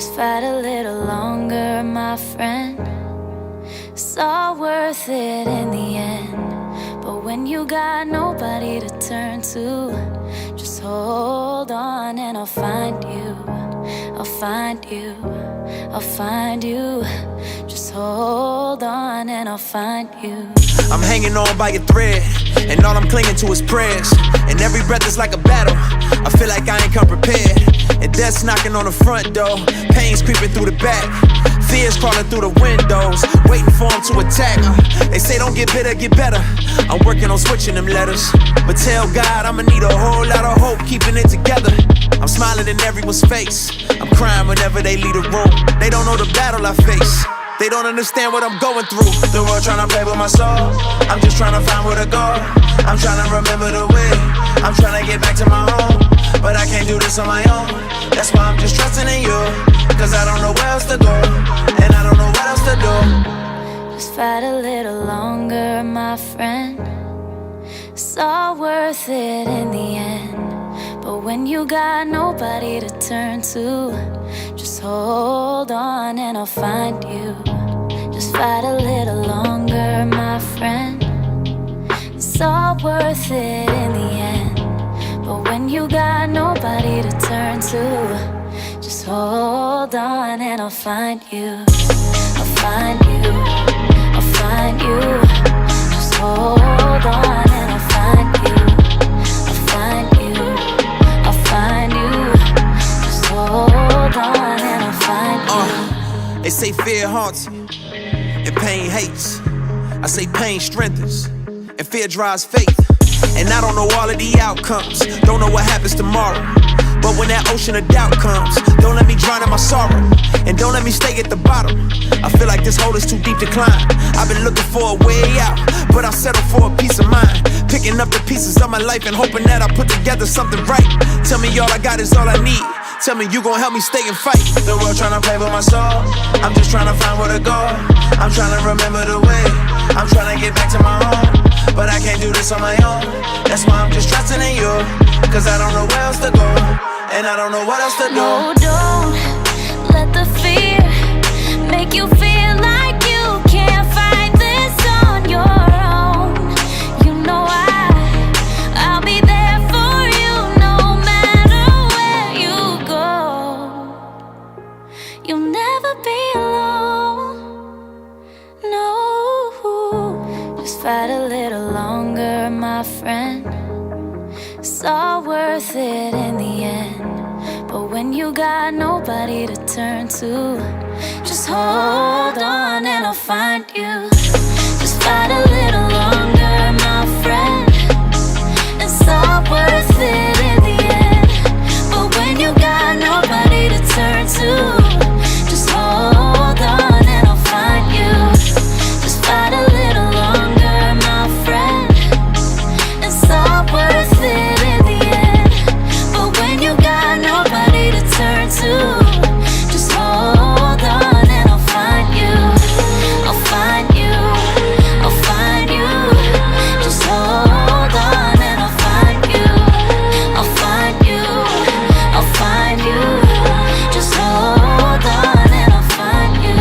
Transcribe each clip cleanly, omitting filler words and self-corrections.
Just fight a little longer, my friend. It's all worth it in the end. But when you got nobody to turn to, just hold on and I'll find you. I'll find you, I'll find you. Just hold on and I'll find you. I'm hanging on by a thread, and all I'm clinging to is prayers. And every breath is like a battle. I feel like I ain't come prepared. And death's knocking on the front door, pain's creeping through the back, fears crawling through the windows, waiting for them to attack. They say don't get bitter, get better. I'm working on switching them letters, but tell God I'ma need a whole lot of hope keeping it together. I'm smiling in everyone's face, I'm crying whenever they leave the room. They don't know the battle I face, they don't understand what I'm going through. The world tryna play with my soul, I'm just tryna find where to go. I'm tryna remember the way, I'm tryna get back to my home. But I can't do this on my own, that's why I'm just trusting in you. Cause I don't know where else to go, and I don't know what else to do. Just fight a little longer, my friend. It's all worth it in the end. But when you got nobody to turn to, just hold on and I'll find you. Just fight a little longer, my friend. It's all worth it in the end. But when you got nobody to turn to, just hold on and I'll find you. I'll find you, I'll find you. Just hold on and I'll find you. I'll find you, I'll find you. Just hold on and I'll find you. They say fear haunts you and pain hates. I say pain strengthens and fear drives faith. And I don't know all of the outcomes, don't know what happens tomorrow. But when that ocean of doubt comes, don't let me drown in my sorrow, and don't let me stay at the bottom. I feel like this hole is too deep to climb. I've been looking for a way out, but I settle for a peace of mind. Picking up the pieces of my life and hoping that I put together something right. Tell me all I got is all I need. Tell me you gon' help me stay and fight. The world tryna play with my soul, I'm just tryna find where to go. I'm tryna remember the way, I'm tryna get back to my home. But I can't do this on my own, that's why I'm just trusting in you. Cause I don't know where else to go, and I don't know what else to do. No, don't let the fear make you feel like you can't fight this on your own. You know I'll be there for you no matter where you go. You'll never be alone. No, just fight a little longer, my friend. It's all worth it in the end. But when you got nobody to turn to, just hold on and I'll find you. Just fight a little longer, my friend. It's all worth it in the end. But when you got nobody to turn to, just hold on and I'll find you. Just fight a little longer, my friend. It's all worth it. Just hold on and I'll find you. I'll find you, I'll find you. Just hold on and I'll find you. I'll find you, I'll find you. Just hold on and I'll find you.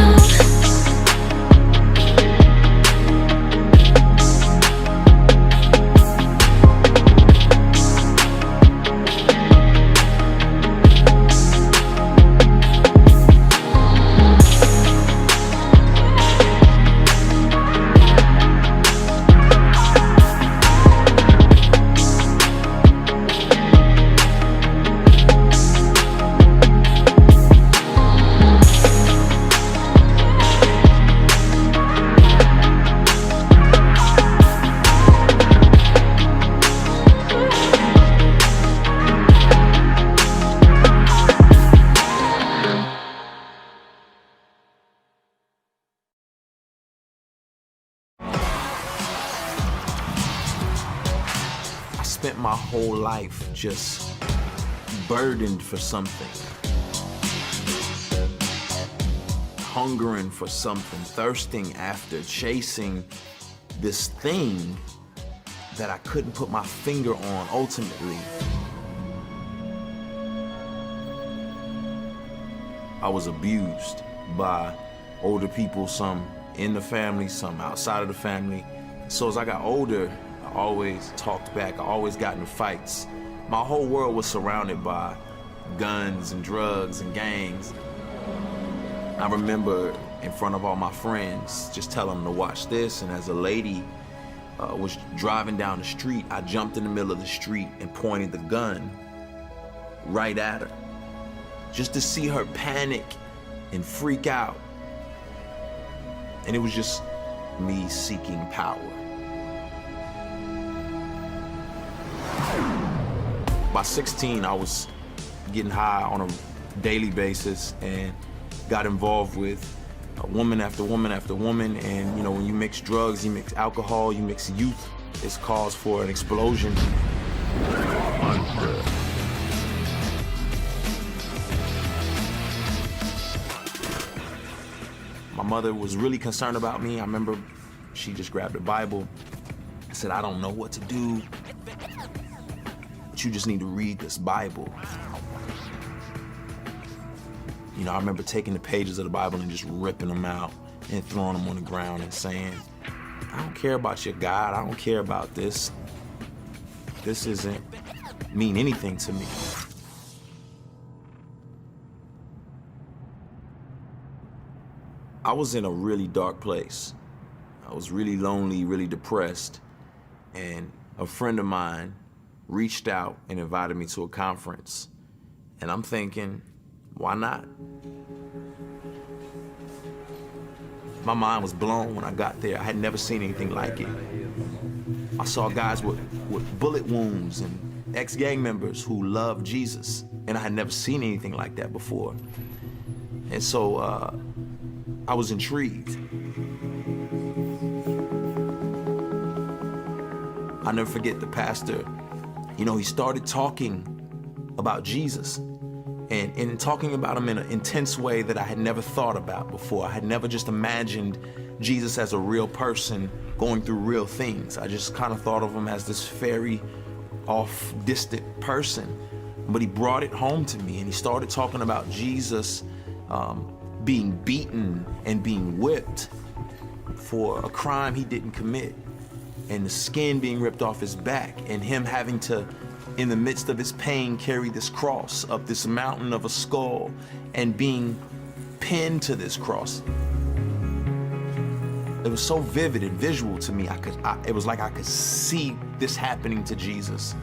Spent my whole life just burdened for something, hungering for something, thirsting after, chasing this thing that I couldn't put my finger on ultimately. ultimately. I was abused by older people, some in the family, some outside of the family. So as I got older, I always talked back, I always got into fights. My whole world was surrounded by guns and drugs and gangs. I remember in front of all my friends, just telling them to watch this, and as a lady was driving down the street, I jumped in the middle of the street and pointed the gun right at her, just to see her panic and freak out. And it was just me seeking power. By 16, I was getting high on a daily basis and got involved with woman after woman after woman. And you know, when you mix drugs, you mix alcohol, you mix youth, it's cause for an explosion. My mother was really concerned about me. I remember she just grabbed the Bible and said, I don't know what to do, but you just need to read this Bible. You know, I remember taking the pages of the Bible and just ripping them out and throwing them on the ground and saying, I don't care about your God, I don't care about this. This doesn't mean anything to me. I was in a really dark place. I was really lonely, really depressed, and a friend of mine reached out and invited me to a conference. And I'm thinking, why not? My mind was blown when I got there. I had never seen anything like it. I saw guys with bullet wounds and ex-gang members who loved Jesus, and I had never seen anything like that before. And so I was intrigued. I'll never forget the pastor. You know, he started talking about Jesus, and in talking about him in an intense way that I had never thought about before. I had never just imagined Jesus as a real person going through real things. I just kind of thought of him as this fairy off distant person. But he brought it home to me, and he started talking about Jesus being beaten and being whipped for a crime he didn't commit, and the skin being ripped off his back, and him having to, in the midst of his pain, carry this cross up this mountain of a skull and being pinned to this cross. It was so vivid and visual to me. It was like I could see this happening to Jesus.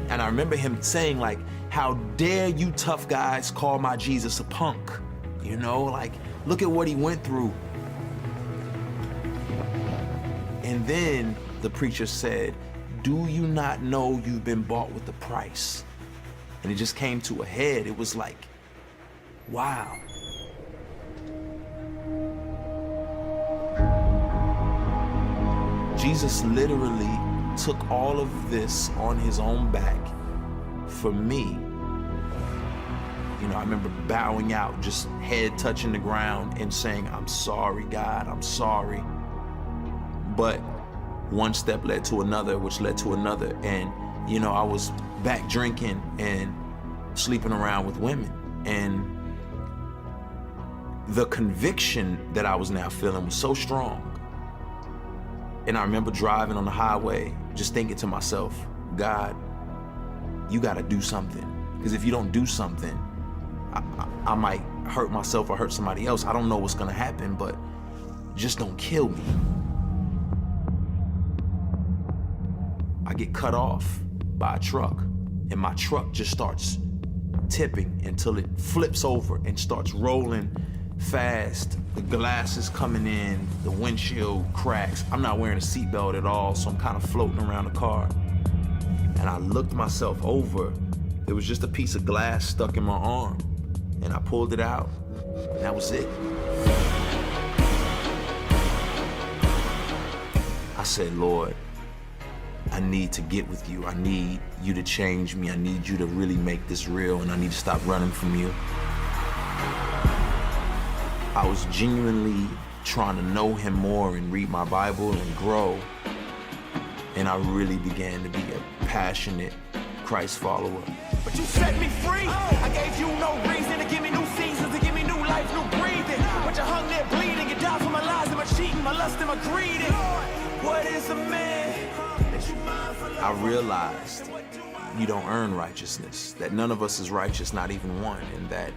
And I remember him saying, like, how dare you tough guys call my Jesus a punk? You know, like, look at what he went through. And then the preacher said, do you not know you've been bought with a price? And it just came to a head. It was like, wow. Jesus literally took all of this on his own back for me. You know, I remember bowing out, just head touching the ground and saying, I'm sorry, God, I'm sorry. But one step led to another, which led to another. And, you know, I was back drinking and sleeping around with women. And the conviction that I was now feeling was so strong. And I remember driving on the highway, just thinking to myself, God, you gotta do something. Because if you don't do something, I might hurt myself or hurt somebody else. I don't know what's gonna happen, but just don't kill me. I get cut off by a truck, and my truck just starts tipping until it flips over and starts rolling fast. The glass is coming in, the windshield cracks. I'm not wearing a seatbelt at all, so I'm kind of floating around the car. And I looked myself over. There was just a piece of glass stuck in my arm. And I pulled it out, and that was it. I said, Lord, I need to get with you. I need you to change me. I need you to really make this real, and I need to stop running from you. I was genuinely trying to know him more and read my Bible and grow. And I really began to be a passionate Christ follower. But you set me free. I gave cheating, my lust, and my greed. What is a man that you mindful of? I realized you don't earn righteousness, that none of us is righteous, not even one, and that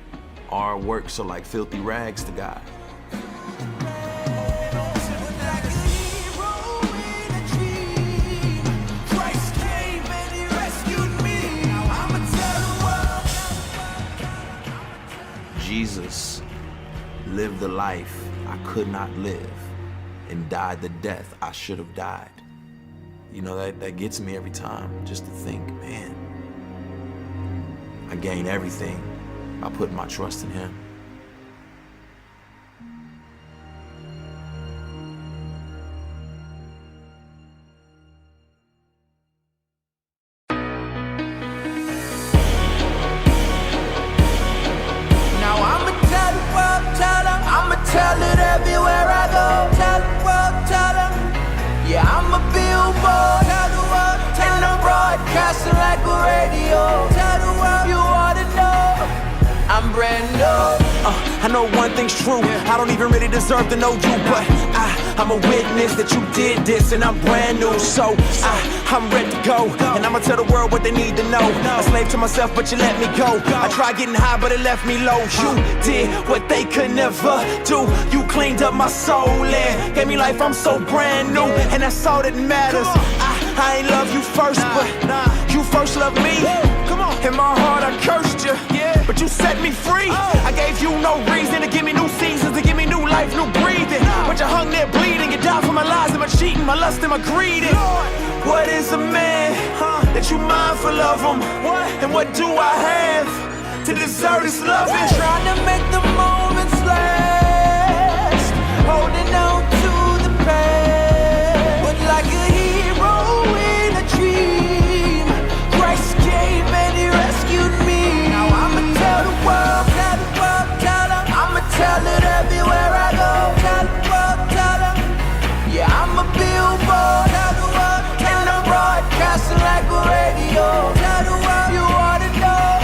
our works are like filthy rags to God. Jesus lived the life I could not live and died the death I should have died. You know, that gets me every time, just to think, man, I gain everything by putting my trust in him. Tell it everywhere I go. Tell the world, tell them. Yeah, I'm a billboard. Tell the world, and I'm broadcasting like a radio. Tell the world you ought to know. I'm brand new. I know one thing's true. I don't even really deserve to know you, but I'm a witness that you did this, and I'm brand new. So I'm ready to go, and I'ma tell the world what they need to know. A slave to myself, but you let me go. I tried getting high, but it left me low. You did what they could never do. You cleaned up my soul and gave me life. I'm so brand new, and that's all that matters. I ain't love you first, but you first loved me. In my heart I cursed you, but you set me free. I gave you no reason to give me new seasons, to give me new life, new breathing. But you hung there bleeding, you died for my lies and my cheating, my lust and my greed. What is a man that you mindful of him? And what do I have to deserve this loving? Trying to make the moments last, holding on to the past, but like a hero in a dream, Christ came and he rescued me. Now I'ma tell the world, tell the world, tell them. I'ma tell it everywhere I go. Tell the world, tell them. Yeah, I'm a billboard. Tell the world, and I'm broadcasting like a radio. Tell the world you ought to know.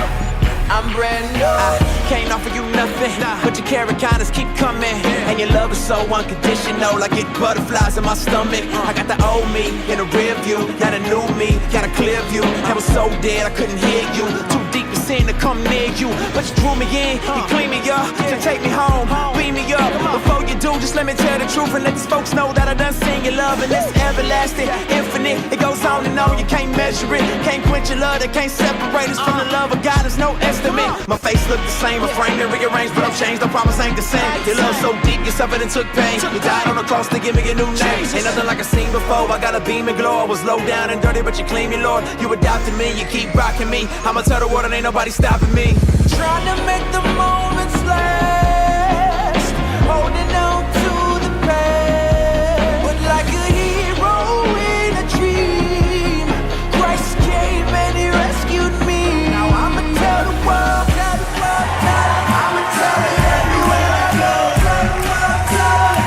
I'm brand new. I can't offer you nothing, but your carrot kindness keep coming. And your love is so unconditional, I get butterflies in my stomach. I got the old me in the rear view, now the new me, got a clear view. I was so dead I couldn't hear you, too deep to sin to come near you. But you drew me in, you clean me up, to take me home, beam me up. Before you do, just let me tell the truth and let these folks know that I done seen your love. And it's everlasting, infinite, it goes on and on, you can't measure it. Can't quench your love, that can't separate us from the love of God, there's no estimate. My face look the same, a frame to rearrange, but I'm changed, I promise ain't the same. Your love so deep, you suffered and took pain. You died on the cross to give me a new name. Ain't nothing like I seen before, I got a beam and glow. I was low down and dirty, but you clean me, Lord. You adopted me, you keep rocking me. I'ma tell the world and ain't nobody stopping me. Trying to make the moments last, holding on to the past, but like a hero in a dream, Christ came and he rescued me. Now I'ma tell the world, tell the world, tell them. I'ma tell it everywhere I go. Tell the world, tell them.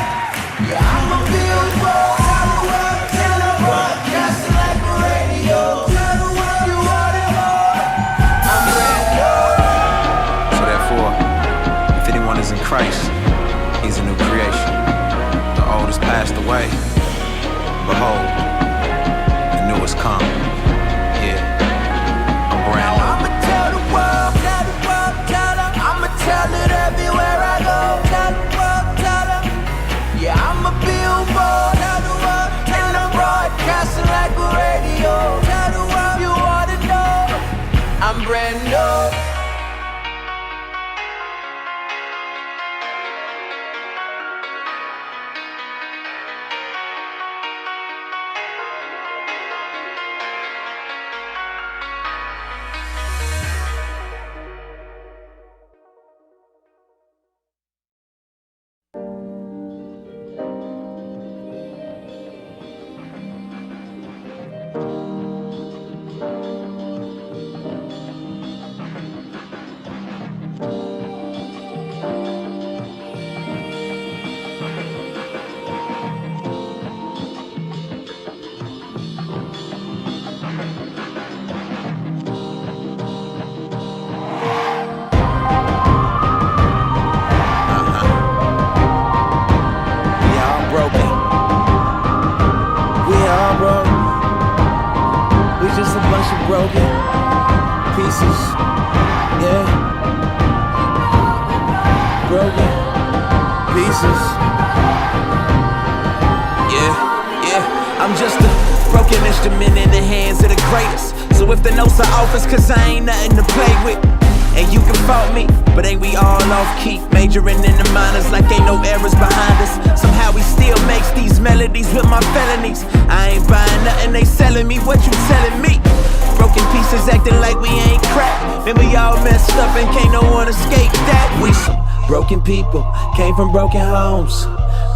Yeah, I'm a billboard. Tell the world, tell them. Broadcasting like a radio. Tell the world you want it all. I'm brand new. So therefore, if anyone is in Christ, he's a new creation. The old has passed away. Behold, the new has come. Yeah, I'm brand new. I'ma tell the world, tell them. I'ma tell it everywhere I go. Tell the world, tell them. Yeah, I'm a billboard. Tell the world, and I'm broadcasting like a radio. Tell the world you ought to know. I'm brand new. pieces. Yeah. Broken pieces. Yeah. I'm just a broken instrument in the hands of the greatest. So if the notes are off, it's cause I ain't nothing to play with. And you can fault me, but ain't we all off key? Majoring in the minors like ain't no errors behind us. Somehow we still makes these melodies with my felonies. I ain't buying nothing, they selling me what you telling me. Broken pieces acting like we ain't crap. Then we all messed up and can't no one escape that. We some broken people, came from broken homes.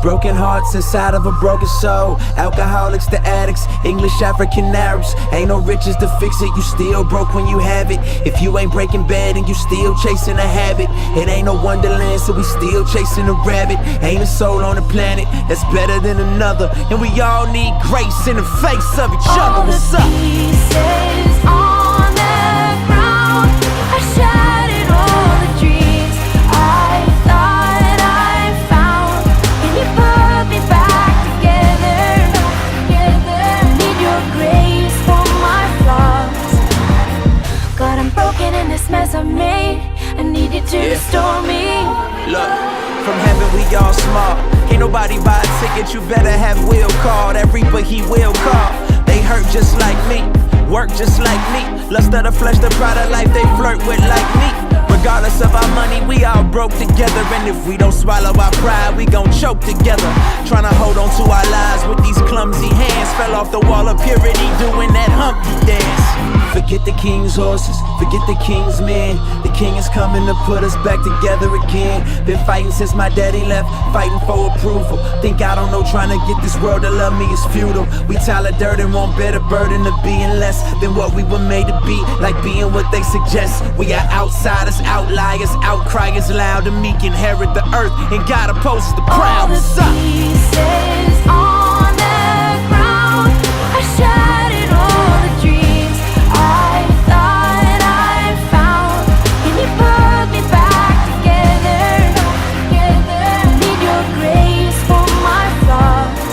Broken hearts inside of a broken soul. Alcoholics to addicts, English African Arabs. Ain't no riches to fix it, you still broke when you have it. If you ain't breaking bad and you still chasing a habit, it ain't no wonderland, so we still chasing a rabbit. Ain't a soul on the planet that's better than another. And we all need grace in the face of each other. What's up? Pieces on the ground, I shattered all the dreams I thought I found. Can you put me back together? Need your grace for my flaws. God, I'm broken in this mess I made. I need you to restore me. Look, from heaven we all smart. Can't nobody buy a ticket, you better have will call. That reaper he will call. They hurt just like me, work just like me. Lust of the flesh, the pride of life, they flirt with like me. Regardless of our money, we all broke together. And if we don't swallow our pride, we gon' choke together. Trying to hold on to our lives with these clumsy hands. Fell off the wall of purity doing that Humpty dance. Forget the king's horses, forget the king's men. The king is coming to put us back together again. Been fighting since my daddy left, fighting for approval. Think I don't know, trying to get this world to love me is futile. We Tyler Durden want better burden of being less than what we were made to be. Like being what they suggest. We are outsiders, outliers, outcriers, loud and meek. Inherit the earth and God opposes the proud. What's up? Pieces on the ground, I shattered all the dreams I thought I found. Can you put me back together? Need your grace for my flaws.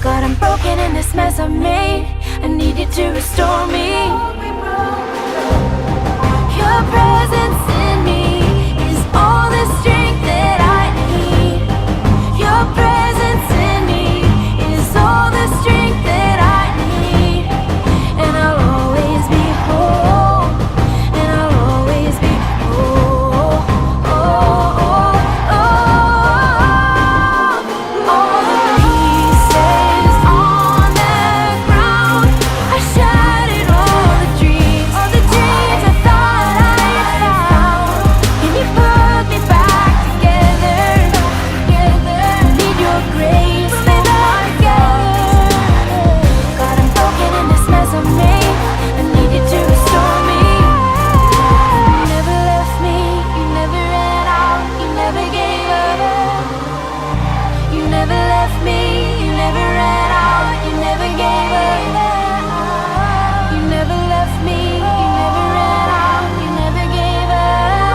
God, I'm broken in this mess I made. I need you to restore me. Your presence in me is all the strength that I need. Your presence in me is all the strength that I need. And I'll always be whole. And I'll always be whole. All the pieces on the ground, I shattered all the dreams I thought I found. Can you put me back together? Need your grace for my flaws. God, I'm broken in this mess I made. I need you to restore me. You never left me, you never ran out, you never gave up. You never left me, you never ran out, you never gave up. You never left me, you never ran out, you never gave up.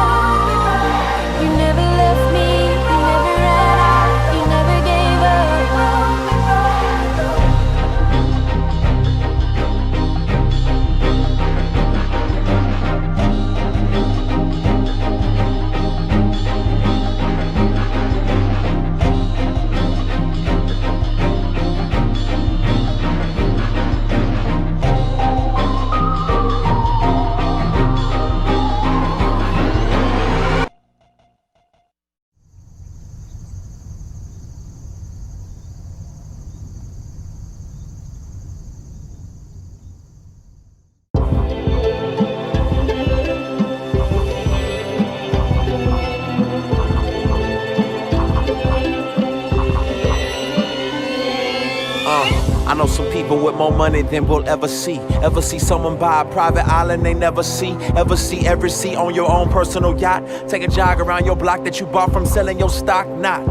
You never left me, you never ran out, you never gave up. I know some people with more money than we'll ever see. Ever see someone buy a private island they never see? Ever see every seat on your own personal yacht? Take a jog around your block that you bought from selling your stock? Not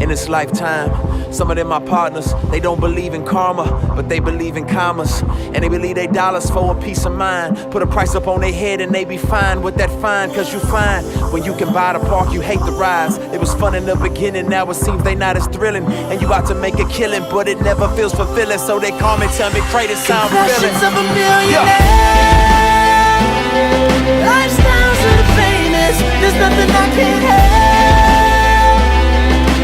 in this lifetime. Some of them are partners, they don't believe in karma, but they believe in commas. And they believe they dollars for a peace of mind. Put a price up on their head and they be fine with that fine. Cause you find when you can buy the park, you hate the rides. It was fun in the beginning, now it seems they not as thrilling. And you about to make a killing, but it never feels fulfilling. So they call me, tell me, Lecrae, this sound fulfilling. Confessions of a millionaire. Lifestyles of the famous, there's nothing I can't have.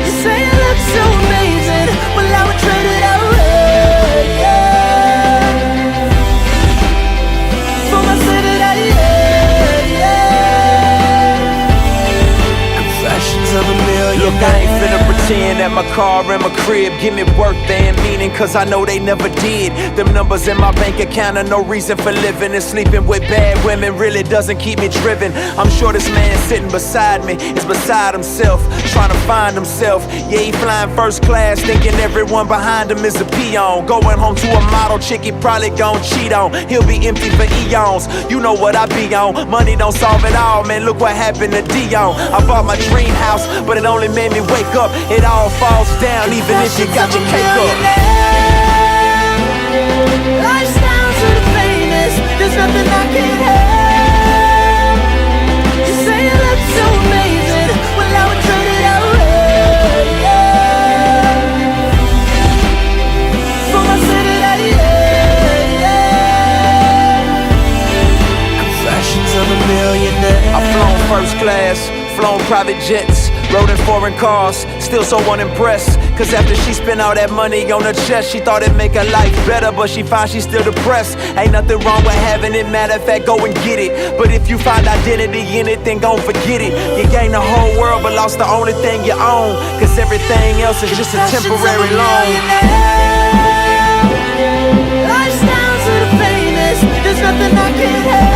You say it looks so amazing, well I would trade it away, yeah. For my city, confessions of a million. Look, I ain't finna pretend that my car and my crib give me worth and meaning, cause I know they never did. Them numbers in my bank account are no reason for living, and sleeping with bad women really doesn't keep me driven. I'm sure this man sitting beside me is beside himself, trying to find himself. Yeah, he flying first class, thinking everyone behind him is a peon. Going home to a model chick he probably gon' cheat on. He'll be empty for eons, you know what I be on. Money don't solve it all, man, look what happened to Dion. I bought my dream house, but it only made me wake up. It all falls down, even if you got your cake up. Lifestyles of the famous, there's nothing I can't have. You say it looks so amazing, well I would trade it away, yeah. For my city, confessions of a millionaire. I've flown first class, flown private jets, rode in foreign cars, still so unimpressed. Cause after she spent all that money on her chest, she thought it'd make her life better, but she finds she's still depressed. Ain't nothing wrong with having it, matter of fact, go and get it. But if you find identity in it, then gon' forget it. You gained the whole world, but lost the only thing you own, cause everything else is just a temporary loan. Lifestyles of the famous, there's nothing I can't have.